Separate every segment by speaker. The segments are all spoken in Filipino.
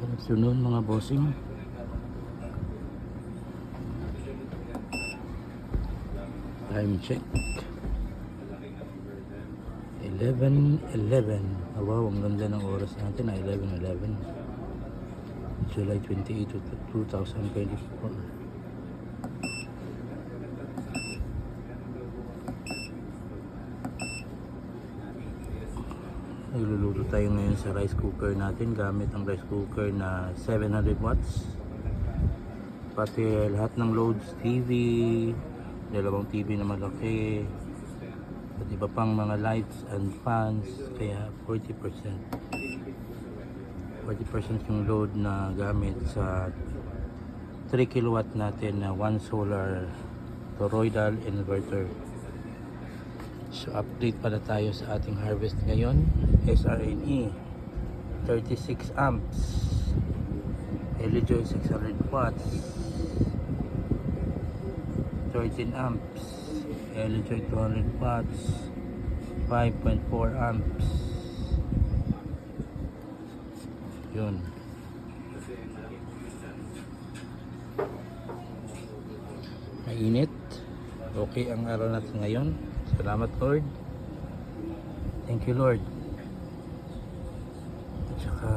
Speaker 1: Afternoon mga bossing. Time check 11:11. Wow, ang ganda ng oras natin. 11:11 July 28 to 2024. Nagluluto tayo ngayon sa rice cooker natin gamit ang rice cooker na 700 watts. Pati lahat ng loads, TV, dalawang TV na malaki, at iba pang mga lights and fans. Kaya 40% yung load na gamit sa 3 kilowatt natin na 1 solar toroidal inverter. So update pala tayo sa ating harvest ngayon. SRNE 36 amps, Elijoy 600 watts, 13 amps, Elijoy 200 watts, 5.4 amps. Yun. Mainit. Okay ang araw natin ngayon. Salamat Lord. Thank you Lord. At saka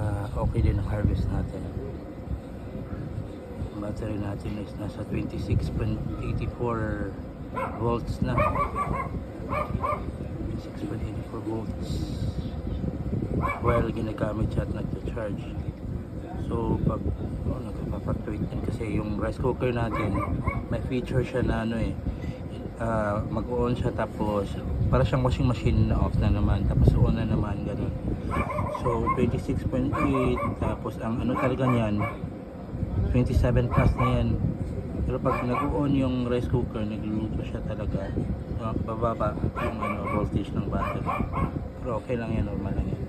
Speaker 1: okay din ang harvest natin. Ang battery natin is nasa 26.84 volts na. 26.84 volts while ginagamit siya at nagcha-charge. So pag nagpa-fluctuate din kasi yung rice cooker natin may feature siya na mag-on siya tapos para siyang washing machine na off na naman tapos on na naman, ganun. So 26.8 tapos ang talaga niyan 27 plus na yan. Pero pag nag-on yung rice cooker, nagluluto siya talaga. Bababa yung voltage ng battery. Pero okay lang yan, normal lang yan.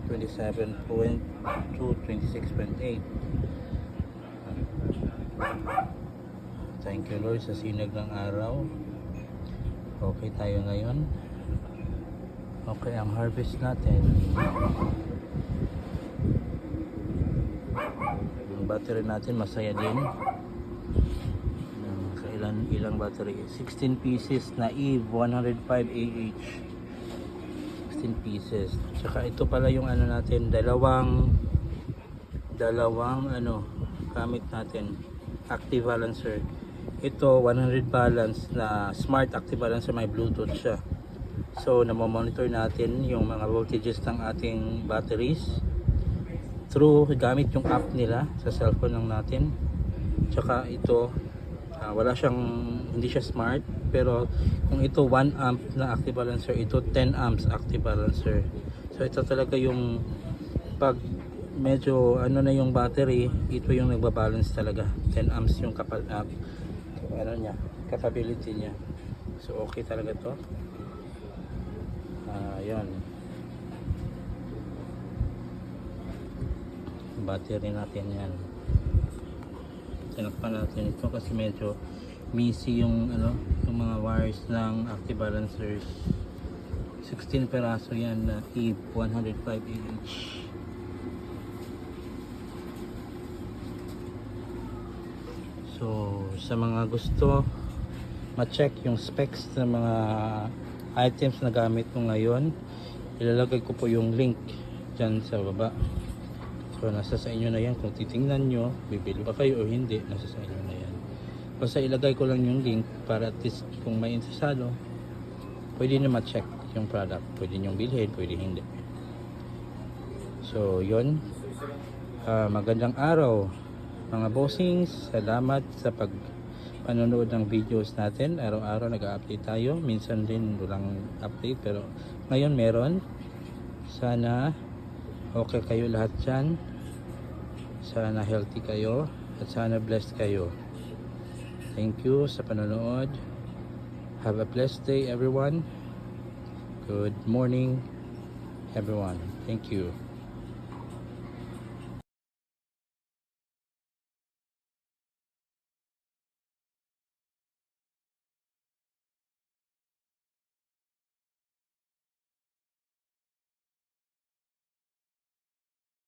Speaker 1: 27.2, 26.8. Thank you Lord sa sinag ng araw. Okay tayo ngayon. Okay ang harvest natin. Yung battery natin masaya din. Ilang battery? 16 pieces na Eve 105 AH. 16 pieces. Tsaka ito pala yung natin, dalawang gamit natin, active balancer. Ito 100 balance na smart active balancer, may bluetooth siya. So namomonitor natin yung mga voltages ng ating batteries through gamit yung app nila sa cellphone lang natin. Tsaka ito hindi siya smart, pero kung ito 1 amp na active balancer, ito 10 amps active balancer. So ito talaga yung pag medyo na yung battery, ito yung nagbabalance talaga. 10 amps yung capability niya. So okay talaga to. Yan battery natin yan. Tinakpan natin ito kasi medyo messy yung mga wires ng active balancers. 16 peraso yan na Eve 105 AH. So sa mga gusto ma-check yung specs ng mga items na gamit ko ngayon, ilalagay ko po yung link dyan sa baba. So nasa sa inyo na yan kung titingnan nyo, bibili ba kayo o hindi, nasa sa inyo na yan. Basta ilagay ko lang yung link para at least kung may interesado, pwede nyo ma-check yung product. Pwede nyo bilhin, pwede hindi. So yun, magandang araw mga bossings. Salamat sa panonood ng videos natin. Araw-araw nag-update tayo, minsan din walang update, pero ngayon meron. Sana okay kayo lahat dyan. Sana healthy kayo at sana blessed kayo. Thank you sa panonood. Have a blessed day everyone. Good morning everyone. Thank you.